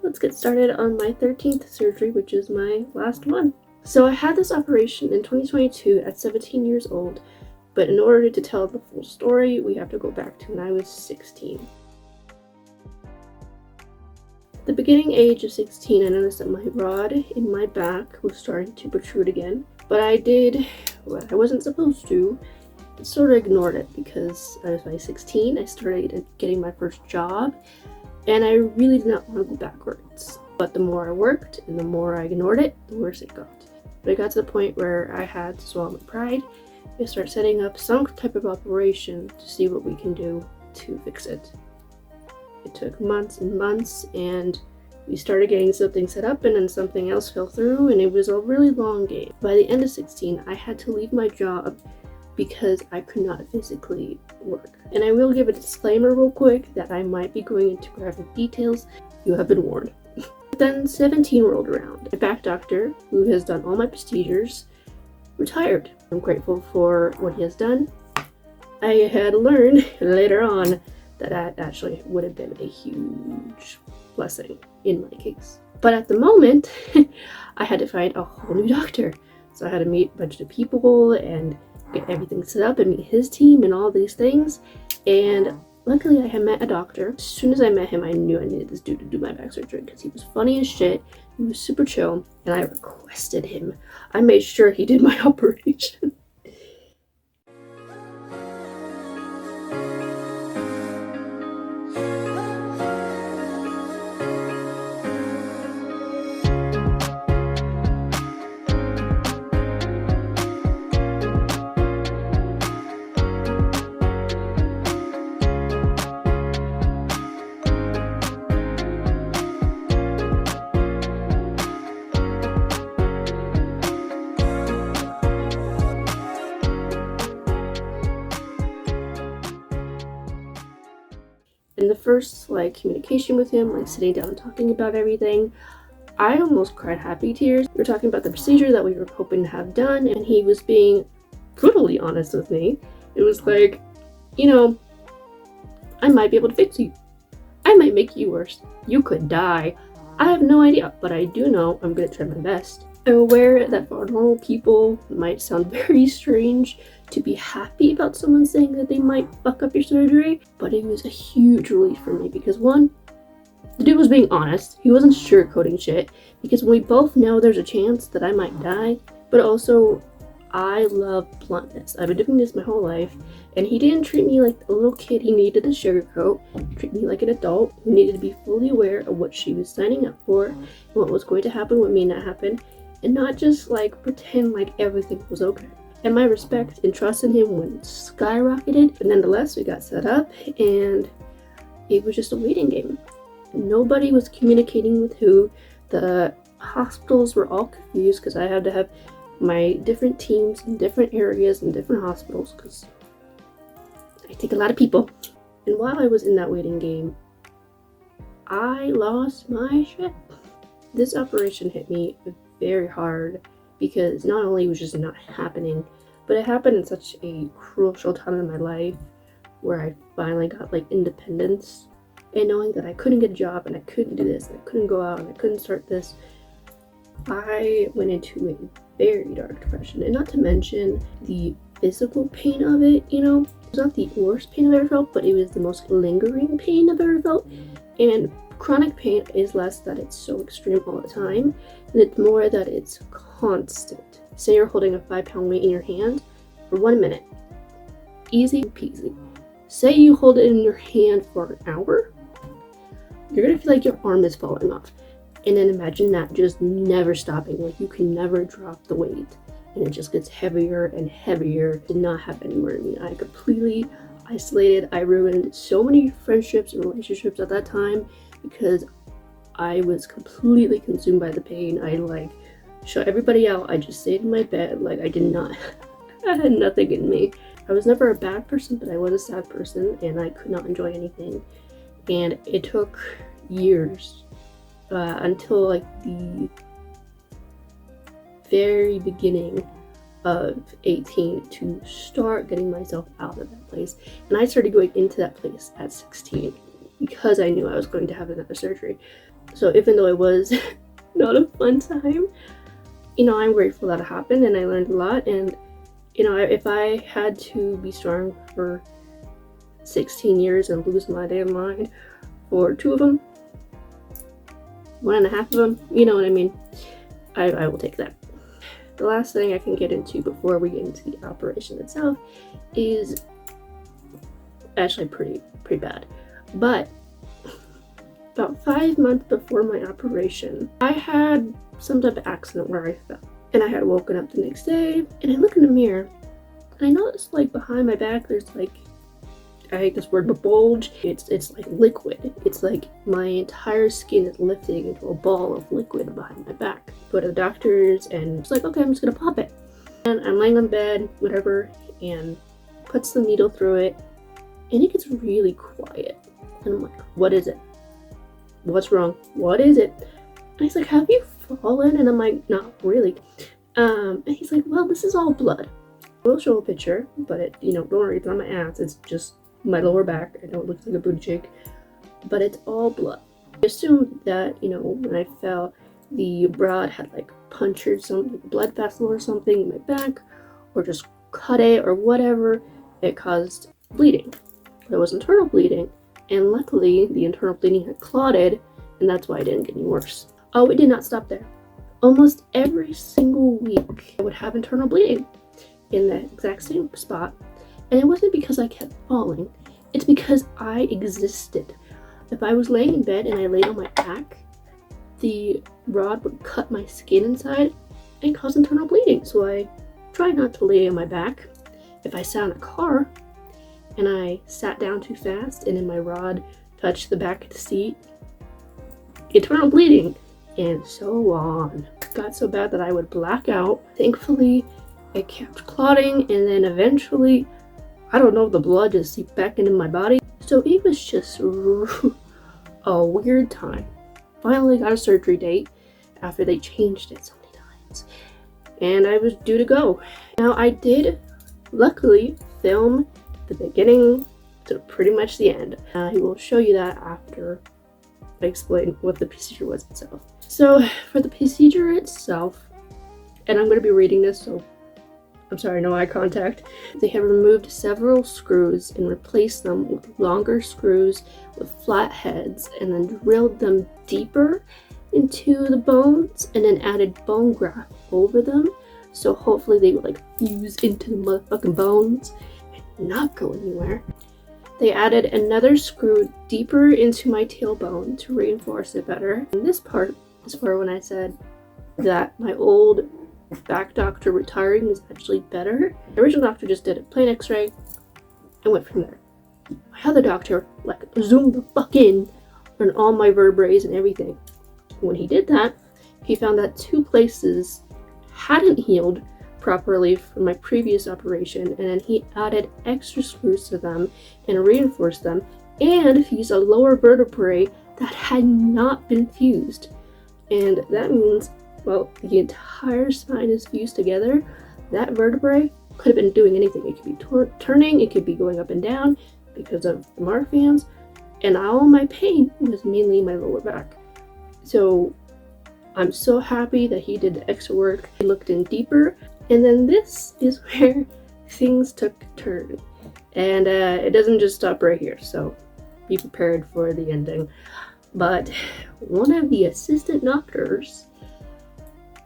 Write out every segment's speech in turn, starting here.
let's get started on my 13th surgery, which is my last one. So I had this operation in 2022 at 17 years old, but in order to tell the full story, we have to go back to when I was 16. At the beginning age of 16, I noticed that my rod in my back was starting to protrude again, but I did what I wasn't supposed to. Sort of ignored it because I was by 16, I started getting my first job, and I really did not want to go backwards. But the more I worked and the more I ignored it, the worse it got. But it got to the point where I had to swallow my pride and start setting up some type of operation to see what we can do to fix it. It took months and months, and we started getting something set up, and then something else fell through, and it was a really long game. By the end of 16, I had to leave my job because I could not physically work. And I will give a disclaimer real quick that I might be going into graphic details. You have been warned. Then 17 rolled around. A back doctor, who has done all my procedures, retired. I'm grateful for what he has done. I had learned later on that actually would have been a huge blessing in my case. But at the moment, I had to find a whole new doctor. So I had to meet a bunch of people and get everything set up and meet his team and all these things. And luckily I had met a doctor. As soon as I met him, I knew I needed this dude to do my back surgery because he was funny as shit. He was super chill, and I requested him. I made sure he did my operation. In the first communication with him, sitting down and talking about everything, I almost cried happy tears. We were talking about the procedure that we were hoping to have done, and he was being brutally honest with me. It was like, I might be able to fix you. I might make you worse. You could die. I have no idea, but I do know I'm gonna try my best. I'm aware that for normal people, it might sound very strange to be happy about someone saying that they might fuck up your surgery, but it was a huge relief for me because one, the dude was being honest. He wasn't sugarcoating shit, because we both know there's a chance that I might die, but also I love bluntness. I've been doing this my whole life, and he didn't treat me like a little kid he needed to sugarcoat. He treated me like an adult who needed to be fully aware of what she was signing up for and what was going to happen, what may not happen, and not just pretend like everything was okay. And my respect and trust in him went skyrocketed. But nonetheless, we got set up, and it was just a waiting game. Nobody was communicating with who. The hospitals were all confused because I had to have my different teams in different areas and different hospitals because I take a lot of people. And while I was in that waiting game, I lost my shit. This operation hit me very hard because not only was it just not happening, but it happened in such a crucial time in my life where I finally got independence, and knowing that I couldn't get a job and I couldn't do this and I couldn't go out and I couldn't start this, I went into a very dark depression. And not to mention the physical pain of it, it was not the worst pain I've ever felt, but it was the most lingering pain I've ever felt. And chronic pain is less that it's so extreme all the time, and it's more that it's constant. Say you're holding a 5-pound weight in your hand for 1 minute. Easy peasy. Say you hold it in your hand for an hour, you're gonna feel like your arm is falling off. And then imagine that just never stopping, you can never drop the weight. And it just gets heavier and heavier. Did not have anywhere to me. I completely isolated. I ruined so many friendships and relationships at that time because I was completely consumed by the pain. I shut everybody out. I just stayed in my bed. I had nothing in me. I was never a bad person, but I was a sad person, and I could not enjoy anything. And it took years until the very beginning of 18 to start getting myself out of that place. And I started going into that place at 16 because I knew I was going to have another surgery. So even though it was not a fun time, I'm grateful that it happened and I learned a lot. And if I had to be strong for 16 years and lose my damn mind for 2 of them, 1.5 of them, you know what I mean, I will take that. The last thing I can get into before we get into the operation itself is actually pretty bad. But about 5 months before my operation, I had some type of accident where I fell. And I had woken up the next day, and I look in the mirror, and I noticed like behind my back there's like, I hate this word, but bulge. It's like liquid. It's like my entire skin is lifting into a ball of liquid behind my back. Go to the doctors, and it's like, okay, I'm just gonna pop it. And I'm laying on bed, whatever, and puts the needle through it, and it gets really quiet. And I'm like, what is it? What's wrong? What is it? And he's like, have you fallen? And I'm like, not really. And he's like, well, this is all blood. We'll show a picture, but don't worry, it's not my ass. It's just my lower back. I know it looks like a booty shake, but it's all blood. I assumed that, when I fell, the rod had like punctured some blood vessel or something in my back, or just cut it or whatever. It caused bleeding. There was internal bleeding, and luckily the internal bleeding had clotted, and that's why it didn't get any worse. Oh, it did not stop there. Almost every single week I would have internal bleeding in the exact same spot, and it wasn't because I kept falling, it's because I existed. If I was laying in bed and I laid on my back, the rod would cut my skin inside and cause internal bleeding, so I try not to lay on my back. If I sat in a car and I sat down too fast and then my rod touched the back of the seat, internal bleeding, and so on. It got so bad that I would black out. Thankfully, it kept clotting, and then eventually, I don't know, the blood just seeped back into my body. So it was just a weird time. Finally got a surgery date after they changed it so many times, and I was due to go. Now I did luckily film the beginning to pretty much the end. I will show you that after I explain what the procedure was itself. So for the procedure itself, and I'm going to be reading this, so I'm sorry, no eye contact. They have removed several screws and replaced them with longer screws with flat heads, and then drilled them deeper into the bones, and then added bone graft over them. So hopefully they would like fuse into the motherfucking bones and not go anywhere. They added another screw deeper into my tailbone to reinforce it better. And this part is for when I said that my old back doctor retiring is actually better. The original doctor just did a plain x-ray and went from there. My other doctor like zoomed the fuck in on all my vertebrae and everything. When he did that, he found that 2 places hadn't healed properly from my previous operation, and then he added extra screws to them and reinforced them, and fused a lower vertebrae that had not been fused. And that means, well, the entire spine is fused together. That vertebrae could have been doing anything. It could be turning, it could be going up and down because of the Marfans, and all my pain was mainly in my lower back. So I'm so happy that he did the extra work. He looked in deeper, and then this is where things took a turn. And it doesn't just stop right here, so be prepared for the ending. But one of the assistant doctors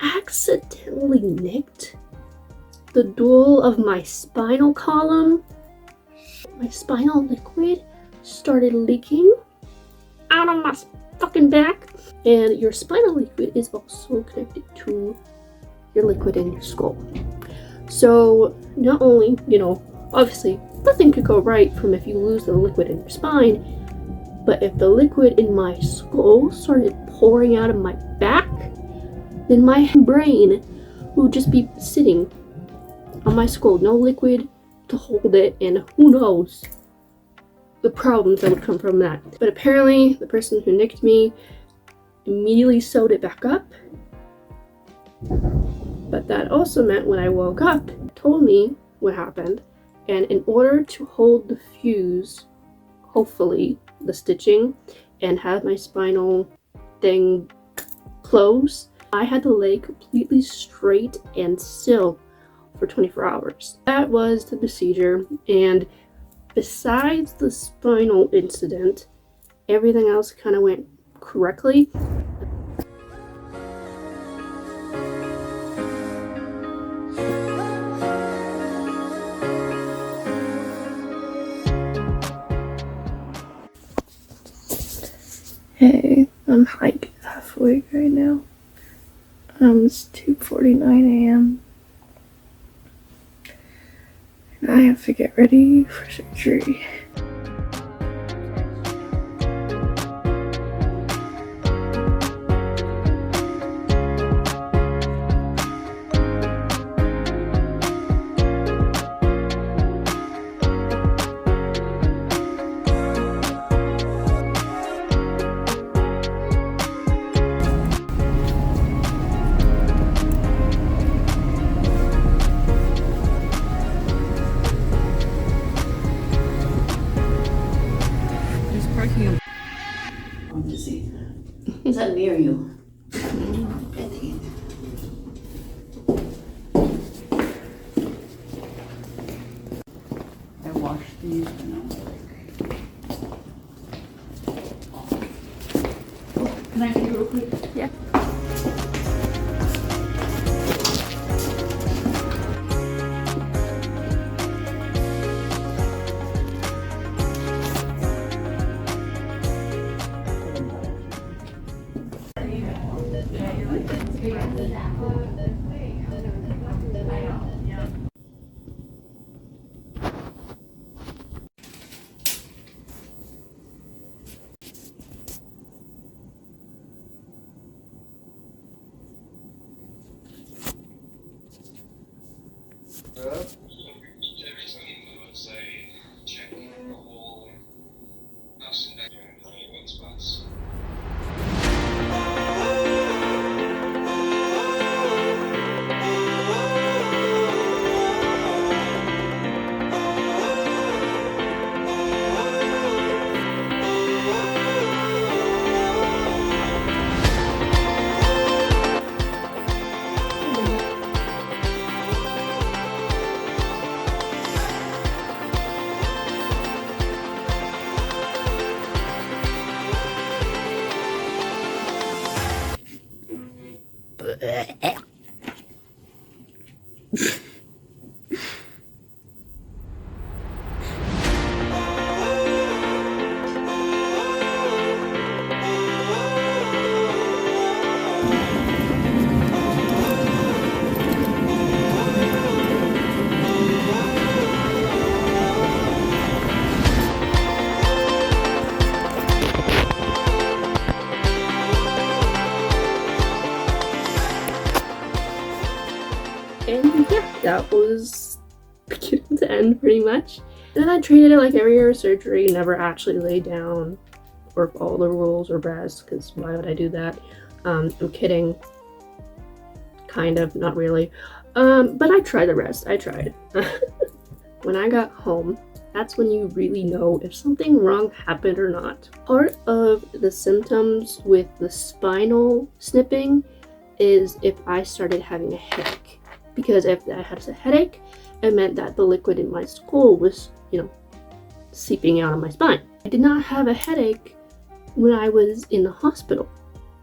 accidentally nicked the dual of my spinal column. My spinal liquid started leaking out of my fucking back. And your spinal liquid is also connected to your liquid in your skull. So not only, obviously nothing could go right from if you lose the liquid in your spine, but if the liquid in my skull started pouring out of my back, then my brain would just be sitting on my skull, no liquid to hold it, and who knows the problems that would come from that. But apparently the person who nicked me immediately sewed it back up. But that also meant when I woke up, it told me what happened, and in order to hold the fuse, hopefully the stitching, and have my spinal thing close. I had to lay completely straight and still for 24 hours. That was the procedure, and besides the spinal incident, everything else kind of went correctly. Hey, I'm like half awake right now. It's 2:49 a.m. and I have to get ready for surgery. Let me see. Is that near you? I washed these and I'm like... Oh, can I get you real quick? Yeah. And yeah, that was beginning to end pretty much. And then I treated it like every other surgery, never actually lay down or follow the rules or rest, because why would I do that? I'm kidding. Kind of, not really. But I tried the rest. I tried. When I got home, that's when you really know if something wrong happened or not. Part of the symptoms with the spinal snipping is if I started having a headache. Because if I had a headache, it meant that the liquid in my skull was, seeping out of my spine. I did not have a headache when I was in the hospital,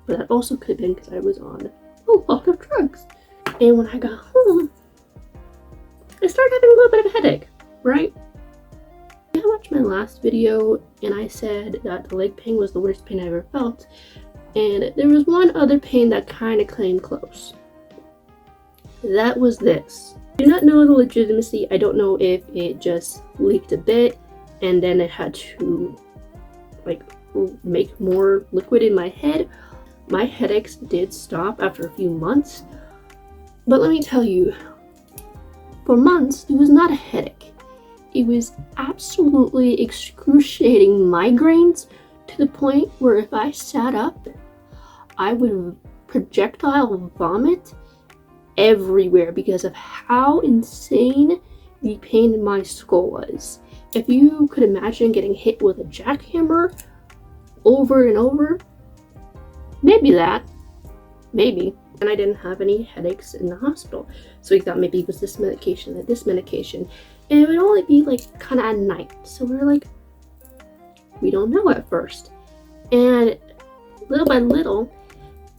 but that also could have been because I was on a lot of drugs. And when I got home, I started having a little bit of a headache, right? I watched my last video and I said that the leg pain was the worst pain I ever felt, and there was one other pain that kind of came close. That was this. I do not know the legitimacy. I don't know if it just leaked a bit and then it had to make more liquid in my head. My headaches did stop after a few months, but let me tell you, for months it was not a headache. It was absolutely excruciating migraines to the point where if I sat up, I would projectile vomit everywhere because of how insane the pain in my skull was. If you could imagine getting hit with a jackhammer over and over, maybe that, maybe. And I didn't have any headaches in the hospital. So we thought maybe it was this medication, and it would only be like kind of at night. So we were like, we don't know at first. And little by little,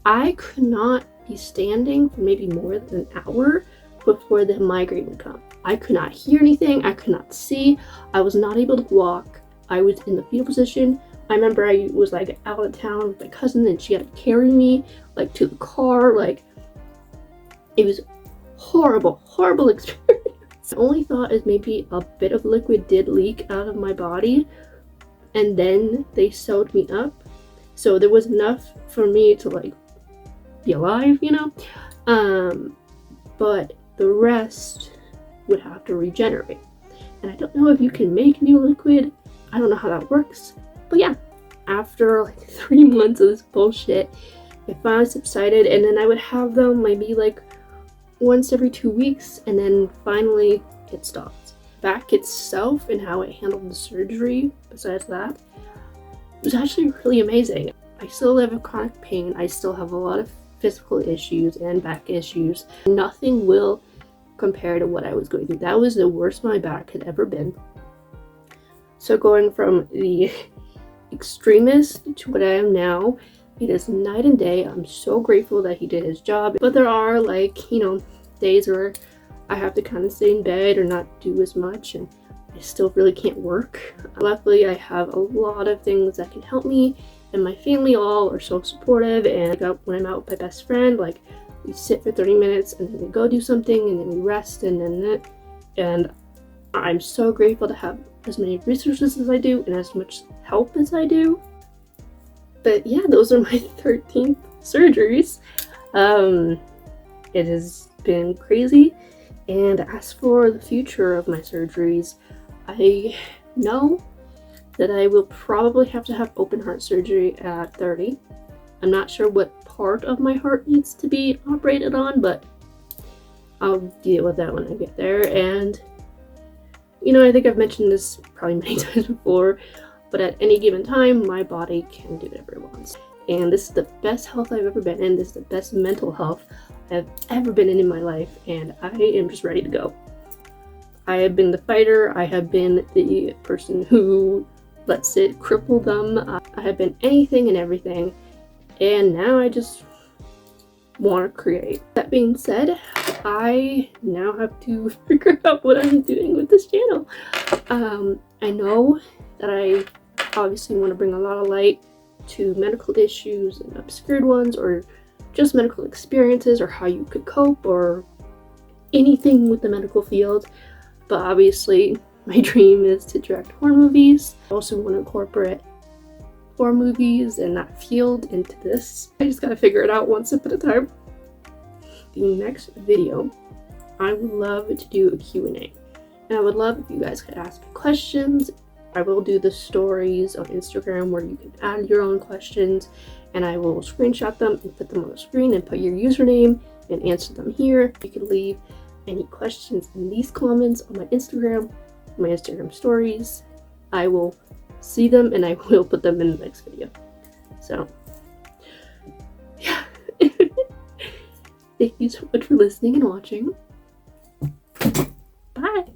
I could not be standing for maybe more than an hour before the migraine would come. I could not hear anything. I could not see. I was not able to walk. I was in the fetal position. I remember I was like out of town with my cousin and she had to carry me like to the car. Like, it was horrible experience. The only thought is maybe a bit of liquid did leak out of my body and then they sewed me up. So there was enough for me to like be alive, you know? But the rest would have to regenerate. And I don't know if you can make new liquid. I don't know how that works. But yeah, after like 3 months of this bullshit, it finally subsided, and then I would have them maybe like once every 2 weeks, and then finally it stopped. Back itself and how it handled the surgery, besides that, it was actually really amazing. I still live with chronic pain. I still have a lot of physical issues and back issues. Nothing will compare to what I was going through. That was the worst my back had ever been. So going from the extremist to what I am now, it is night and day. I'm so grateful that he did his job. But there are like, you know, days where I have to kind of stay in bed or not do as much, and I still really can't work. Luckily, I have a lot of things that can help me, and my family all are so supportive. And when I'm out with my best friend, like, we sit for 30 minutes and then we go do something and then we rest and I'm so grateful to have as many resources as I do and as much help as I do. But yeah, those are my 13th surgeries. It has been crazy. And as for the future of my surgeries, I know that I will probably have to have open heart surgery at 30. I'm not sure what part of my heart needs to be operated on, but I'll deal with that when I get there. And, you know, I think I've mentioned this probably many times before, but at any given time, my body can do whatever it wants. And this is the best health I've ever been in. This is the best mental health I've ever been in my life, and I am just ready to go. I have been the fighter. I have been the person who lets it cripple them. I have been anything and everything, and now I just want to create. That being said, I now have to figure out what I'm doing with this channel. I know that I obviously want to bring a lot of light to medical issues and obscured ones, or just medical experiences, or how you could cope, or anything with the medical field. But obviously my dream is to direct horror movies. I also want to incorporate horror movies and that field into this. I just gotta figure it out one step at a time. The next video, I would love to do a Q&A. And I would love if you guys could ask me questions. I will do the stories on Instagram where you can add your own questions, and I will screenshot them and put them on the screen and put your username and answer them here. You can leave any questions in these comments on my Instagram stories. I will see them and I will put them in the next video. So, yeah. Thank you so much for listening and watching. Bye!